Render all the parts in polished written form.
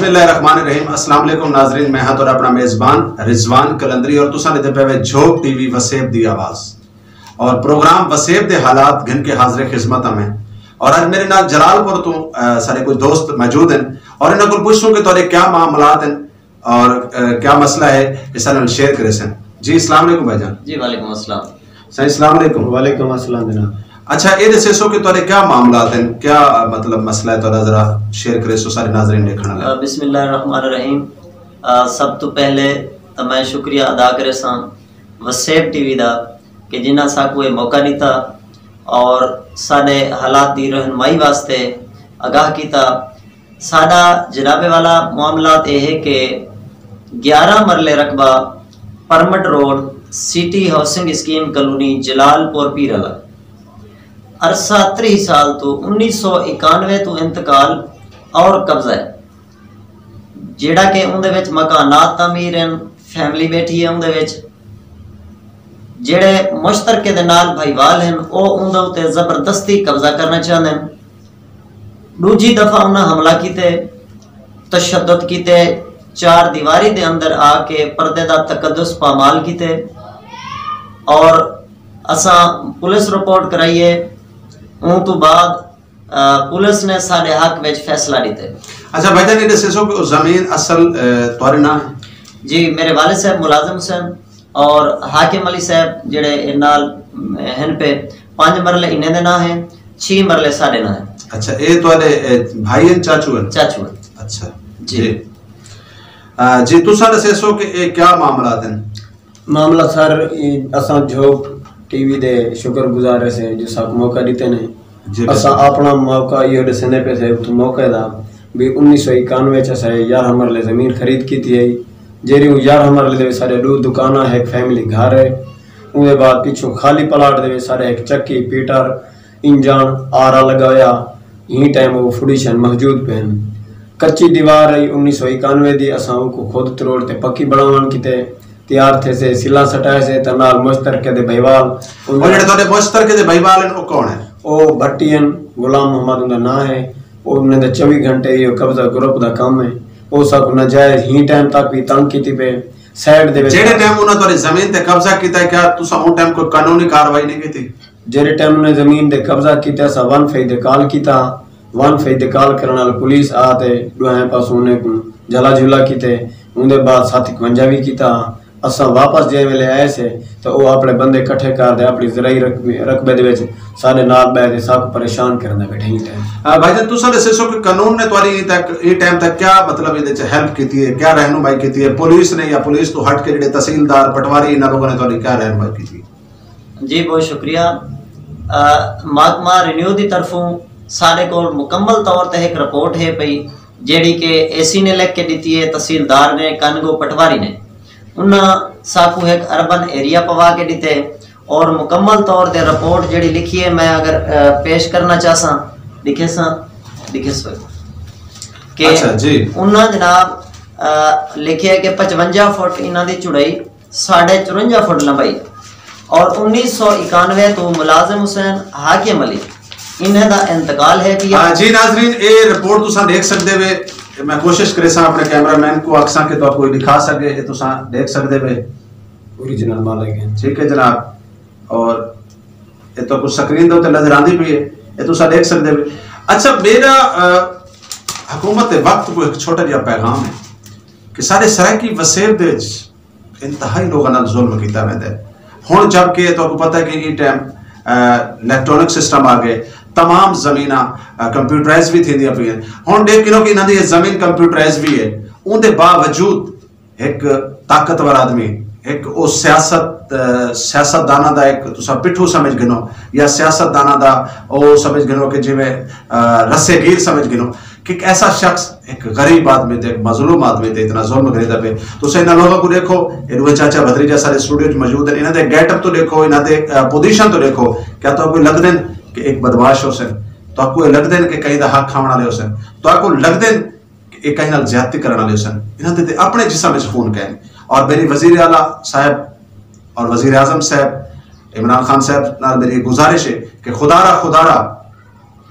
बिस्मिल्लाहिर्रहमानिर्रहीम। अस्सलाम वालेकुम नाजरीन, मैं हां तो अपना मेजबान रिजवान कलंदरी और तुसा ने पे झोंक टीवी वसेब दी आवाज और प्रोग्राम वसेब दे हालात घिन के हाजिर खिदमत में। और आज मेरे नाल जलालपुर तो सारे कोई दोस्त मौजूद हैं और इन्होंने को पूछूं कि तोरे क्या मामलात हैं और क्या मसला है, इस नाल शेयर करे सन। जी अस्सलाम वालेकुम भाईजान। जी वालेकुम अस्सलाम। सही अस्सलाम वालेकुम। वालेकुम अस्सलाम जनाब। अच्छा ये दसो कि तोरे क्या मामलात हैं, क्या मतलब मसला है, तो जरा शेयर करे सो सारे नाज़रीन देखने लगे। बिस्मिल्लाहिर्रहमानिर्रहीम। सब तो पहले तो मैं शुक्रिया अदा करे सा वसेब टीवी दा कि जिन्ना साकू ये मौका दिता और साडे हालात दी रहनुमाई वास्ते आगाह किया। साडा जनाबे वाला मामलात ये है कि 11 मरले रकबा परमट road city housing scheme colony Jalalpur Pirla अरसा 30 साल तो 1991 तो इंतकाल और कब्जा है जेड़ा के उनदे विच मकानात तामीर हैं, फैमिली बैठी है उनदे विच जेड़े मुश्तरके दे नाल भाईवाल हैं ओ उनदे उते जबरदस्ती कब्जा करना चाहते हैं। दूजी दफा उन्हें हमला कीते, तशद्दुद कीते, चार दीवारी दे अंदर आके पर्दे दा तकद्दुस पामाल कीते और असा पुलिस रिपोर्ट कराइए। उन तो बाद पुलिस ने साडे हक विच फैसला दिते। अच्छा भाईजान ये दसो कि जमीन असल तोरे नाम है? जी मेरे वालिद साहब मुलाजिम हुसैन और हाकिम अली साहब जेड़े नाल हैं पे 5 मरले इन्हें दे ना है, 6 मरले साडे ना है। अच्छा ये तोरे भाई हैं चाचू हैं? चाचू हैं। अच्छा जी जी तुसा दसो कि ये क्या मामलात हैं? मामला सर असा झोंक टीवी दे शुक्रगुजार से जो साक मौका दिते ने असा अपना मौका ये दसने पे से तो मौका दा भी 1991 च से 11 मरले जमीन खरीद की थी जेरी 11 मरले दे सारे दो दुकाना है, एक फैमिली घर है। उसके बाद पीछे खाली प्लाट दे सारे एक चक्की पीटर इंजन आरा लगाया यही टाइम वो फुडिशन मौजूद पे कच्ची दीवार है 1991 दी असा को खुद तरोड़ ते पक्की बनावन कीते तैयार थे से सिला सटाए से तनाल मुश्तरके दे भाईवाल और जेड़े तोरे मुश्तरके दे भाईवाल हैं वो कौन है? ओ भट्टियन गुलाम मोहम्मद उनका ना है। उन्हें तो 24 घंटे ये कब्जा ग्रुप दा काम है। ओ सब नाजायज ही टाइम तक भी तंग कीती पे साइड दे जेड़े टाइम उन्हें तोरे जमीन ते कब्जा कीता है, क्या तुसा उन टाइम कोई कानूनी कार्रवाई नहीं की थी? जेड़े टाइम ने जमीन दे कब्जा कीता सा 1 फैद कॉल कीता 1 फैद कॉल करन वाला पुलिस आते दोहे पास उन्हें जला झूला कीते उनके बाद 751 भी कीता। असा वापस जे वेले आए से तो वो अपने बंदे इकट्ठे कर दे अपनी जराई रकबे दे विच सारे नाल बैठे सब परेशान करने बैठे ही टाइम। भाईजान तुसा दसो कि कानून ने तोरी तक ये टाइम तक क्या मतलब इदे च हेल्प कीती है, क्या रहनुमाई कीती है पुलिस ने या पुलिस तो हट के जेडे तहसीलदार पटवारी इन लोगों ने तोरी क्या रहनुमाई कीती? जी बहुत शुक्रिया। महकमा रिन्यू दी तरफों साडे कोल मुकम्मल तौर ते एक रिपोर्ट है पई जेड़ी के एसी ने लिख के दी है, तहसीलदार ने कनगो पटवारी ने उन्ना साकू एक अर्बन एरिया पवा के दीते और मुकम्मल तौर पे रिपोर्ट जेडी लिखी है मैं अगर पेश करना चाहसा लिखे सो के अच्छा जी उन्ना जनाब लिखे है कि 55 फुट इन्हां दी चौड़ाई 54.5 फुट लंबाई और 1991 तो मुलाजिम हुसैन हाकिम अली इन्हें दा इंतकाल है कि जी नाजरीन ये रिपोर्ट तुसा देख सकते वे। मैं कोशिश करे सा अपने कैमरामैन को आखसा के तो कोई दिखा सके ये तुसा देख सकते वे ओरिजिनल माल है। ठीक है जनाब और ये तो कुछ स्क्रीन दे नजर आंदी पई है ये तुसा देख सकते वे। अच्छा मेरा हुकूमत वक्त को एक छोटा जिहा पैगाम है कि सारे सराकी वसेब दे इंतहाई लोगों नाल जुल्म कीता वैंदा है। हुण जबकि तो पता है कि ये टाइम इलेक्ट्रॉनिक सिस्टम आ गए तमाम जमीना कंप्यूटराइज भी थी पी हम देख कि इन्हों की जमीन कंप्यूटराइज भी है उनके बावजूद एक ताकतवर आदमी एक वो सियासतदाना का एक तुसा पिट्ठू समझ गिनो या सियासतदाना का वो समझ गिनो कि जिमें रस्सेगीर समझ गिनो कि एक ऐसा शख्स एक गरीब आदमी थे एक मजलूम आदमी थे इतना जुल्म करेदा पे। तो इन लोगों को देखो ये चाचा भतरीजा सारे स्टूडियो मौजूद है इन्होंने गेटअप तो देखो इन्होंने पोजीशन तो देखो क्या तो कोई लगते हैं कि एक बदमाश हो सन तो आपको लगते हैं कि कहीं का हक खाने वाले हो सन तो आपको लगते हैं कि कहीं नाल ज्यादती करने वाले हो सन इन्होंने अपने जिस्म में खून कहें। और मेरी वजीर आला साहब और वजीर आजम साहब इमरान खान साहब नाल मेरी गुजारिश है कि खुदारा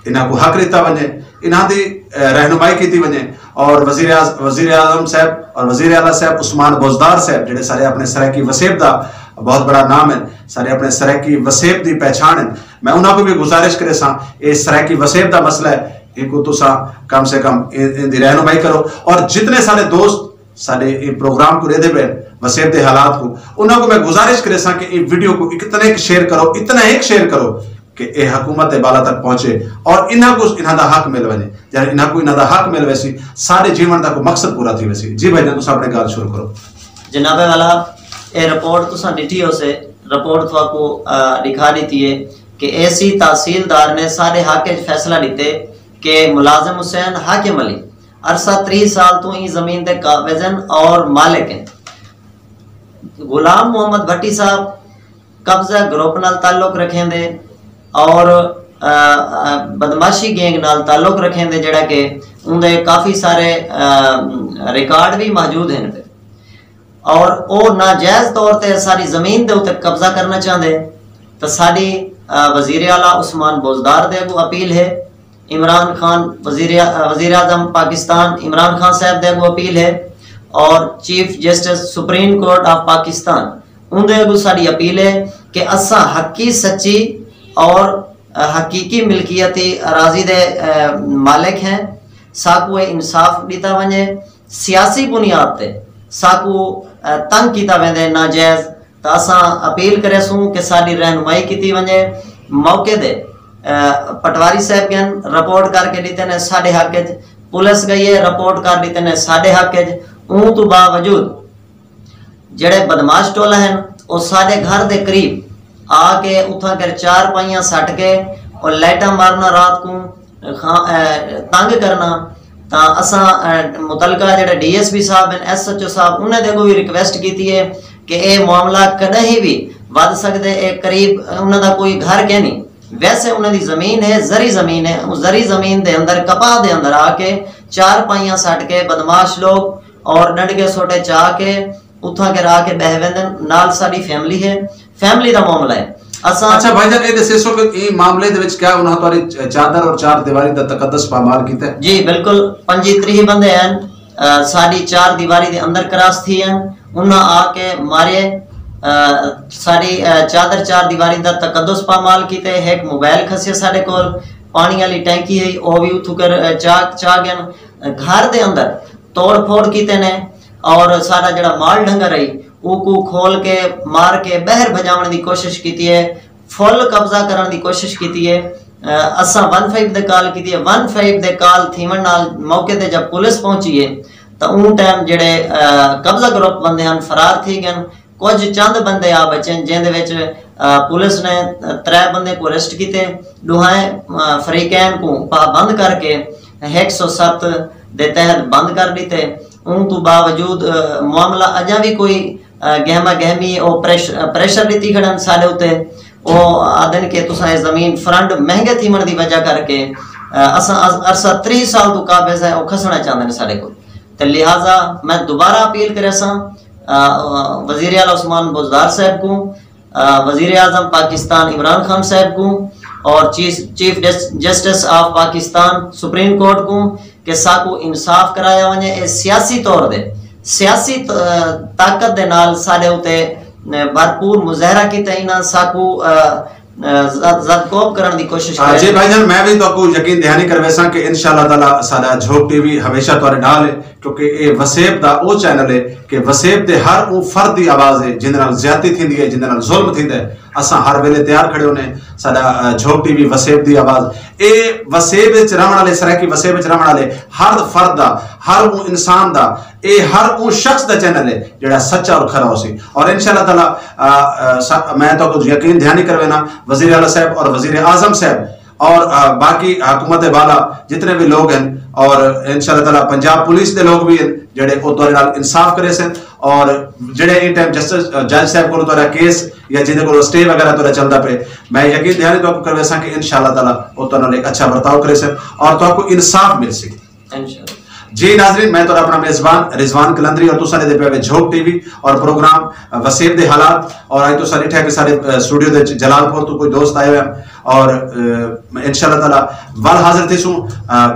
इन्हों को हक दिता वजे इन्हों की रहनुमाई की वजे और वजीर आजम साहब और वजीर आला साहब उस्मान बोजदार साहब जिहड़े सारे अपने सराकी वसेब का बहुत बड़ा नाम है, सारे अपने सराकी वसेब की पहचान है। मैं उन्होंने को भी गुजारिश करे सा ये सराकी वसेब का मसला है, इनको तुसा कम से कम इनकी रहनुमाई करो। और जितने सारे दोस्त सारे प्रोग्राम को रेदे पे वसेब के हालात को, उन्होंने को मैं गुजारिश करे सा कि वीडियो को इतना एक शेयर करो, इतना एक शेयर करो कि यह हुकूमत बाला तक पहुंचे और इन्हों को इन्हों का हक मिल वजे। जब इन्हों को इन्हों का हक मिल वैसी सारे जीवन का कोई मकसद पूरा थी वैसी। जी भाई तुम अपने गल शुरू करो। जनाबे वाला ये रिपोर्ट तुसा डिठी हो से रिपोर्ट को दिखा दी है कि ऐसी तहसीलदार ने सारे हक फैसला दिते कि मुलाजिम हुसैन हाकिम अली अरसा 30 साल तो ही जमीन के काबिजन और मालिक हैं। गुलाम मोहम्मद भट्टी साहब कब्जा ग्रुप नाल ताल्लुक रखेंदे और बदमाशी गैंग नाल ताल्लुक रखेंदे, जेड़ा कि उनके काफ़ी सारे रिकॉर्ड भी मौजूद हैं पे। और वो नाजायज़ तौर पर सारी ज़मीन के उत्ते कब्जा करना चाहते। तो साड़ी वज़ीर आला उस्मान बोजदार दे को अपील है, इमरान खान वज़ीर आज़म पाकिस्तान इमरान खान साहब दे को अपील है, और chief justice supreme court of Pakistan उनके को साड़ी अपील है कि असा हकी सच्ची और हकीकी मिल्कियती अराजी दे मालिक हैं। साकू इंसाफ दिता वजे, सियासी बुनियाद पे साकू तंग किया वेंदे नाजायज़। तो असा अपील करेसूँ कि साड़ी रहनुमाई की वजे। मौके दे पटवारी साहब के रिपोर्ट करके दीते ने साढ़े हक, पुलिस गई है रिपोर्ट कर दीते ने साढ़े हक। ऊँ तो बावजूद जेड़े बदमाश टोला हैं वो साढ़े घर के करीब आके उठा कर चार पाइयां सट के और लाइटा मारना, रात को तंग करना। तो असा मुतलका जेड़े DSP साहब हैं SHO साहब उन्हें देखो भी रिक्वेस्ट की है कि यह मामला कदे भी वध सकते। एक करीब उन्होंने कोई घर के नहीं, वैसे उन्होंने ज़मीन है, जरी ज़मीन है, उस जरी ज़मीन के अंदर कपा के अंदर आके चार पाइयां सट के बदमाश लोग और डंडके सोटे चाह के उठा के रा के बह वेंदन। नाल साडी फैमिली है, फैमिली का मामला है। अच्छा भाईजान ये दसेसो कि ई मामले दे विच क्या उन्हां तोरी चादर और चार दीवारी दा तकद्दस पामाल कीता है? जी बिल्कुल 25 बंदे हैं साडी चार दीवारी दे अंदर क्रॉस थी हैं, उन्हां आके मारे साडी चादर चार दीवारी दा तकद्दस पामाल कीते। एक मोबाइल खसे साडे कोल, पानी वाली टैंकी है वो भी उठू कर चा गए। घर दे अंदर तोड़ फोड़ कीते ने और सारा जड़ा माल डंगर है वो खोल के मार के बहर भजावन की कोशिश की है, फुल कब्जा करने की कोशिश की है। असा 15 दे कॉल की है। 15 दे कॉल थीवन नाल मौके ते जब पुलिस पहुंची है तो उन टाइम जेड़े कब्जा ग्रुप बंदे हैं फरार थी गए। कुछ चंद बंदे आ बचे जिंदे पुलिस ने 3 बंदे को अरेस्ट किए, दुहाएं फरीकैन को पाबंद करके 107 दे तहत बंद कर दिते। उन तो बावजूद मामला अजा भी कोई गहमा गहमी और प्रेशर दी खड़न साढ़े उत्ते वो आदन के तुसा जमीन फ्रंट महंगे थी मन की वजह करके असा अरसा 30 साल तो काबिज है वो खसना चाहते हैं साढ़े को। तो लिहाजा मैं दोबारा अपील करे सा वज़ीर आला उस्मान बोजदार साहब को, वज़ीर आज़म पाकिस्तान इमरान खान साहब को और chief justice of Pakistan supreme court को कि साकू इंसाफ कराया वजे। सियासी तौर दे सियासी ताकत दे नाल साडे उते भरपूर मुजाहरा कीता इना साकू ज़दकोब करने की कोशिश करे। जी भाईजान मैं भी तो यकीन दहानी करवेसा कि इंशाअल्लाह ताला साडा झोक टीवी हमेशा तोरे नाल है, क्योंकि ये वसेब दा ओ चैनल है कि वसेब दे हर वो फर्द की आवाज़ है जिंदे नाल ज्यादती थींदी है, जिंदे नाल जुल्म थींदा है। असा हर वेले तैयार खड़े होने साडा झोक टीवी वसेब दी आवाज़। ए वसेब विच रहण वाले सराकी वसेब विच रहण वाले हर फर्द दा, हर वो इंसान दा, ए हर वो शख्स दा चैनल है जेड़ा सच्चा और खरा होसी। और इंशाअल्लाह ताला मैं तो कुछ यकीन ध्यान करवेना वज़ीर आला साहब और वज़ीर आज़म साहब और बाकी हुकूमत बाला जितने भी लोग हैं और इंशाअल्लाह ताला पंजाब पुलिस के लोग भी हैं जेड़े वो तोरे नाल इंसाफ करे से और जेड़े इन टाइम जस्टिस जज साहब को तोरा केस या जिन्हें को स्टे वगैरह तोरा चलता पे मैं यकीन ध्यान तो करवे सा कि इंशाअल्लाह ताला वो तो नाल एक अच्छा बर्ताव करे से और तो आपको इंसाफ मिल सके। जी नाजरीन, मैं तो अपना मेजबान रिजवान कलंदरी और तुसा ने पे झोक टीवी और प्रोग्राम वसेब दे हालात और आज तो सारे ठे के सारे स्टूडियो दे जलालपुर तो कोई दोस्त आए हुए और इंशाअल्लाह ताला वल हाजिर थिसू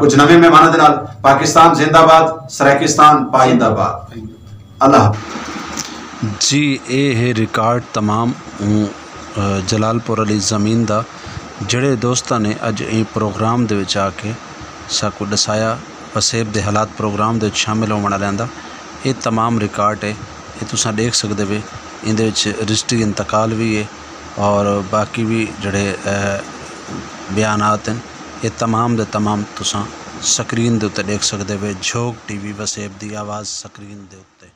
कुछ नवे मेहमानों दे नाल। पाकिस्तान जिंदाबाद, सराकिस्तान पाइंदाबाद। अल्लाह जी ये है रिकॉर्ड तमाम जलालपुर अली ज़मीन दा जड़े दोस्तां ने अज ये प्रोग्राम दे विच आके साकू दसाया वसेब दे हालात प्रोग्राम दे शामिल होने वाले ये तमाम रिकॉर्ड है, ये तुसा देख सकते वे। इंदे विच रजिस्ट्री इंतकाल भी है और बाकी भी जड़े बयानात हैं ये तमाम दे तमाम तुसा स्क्रीन दे उत्ते देख सकते वे। झोक टीवी वसेब दी आवाज़ स्क्रीन दे उत्ते।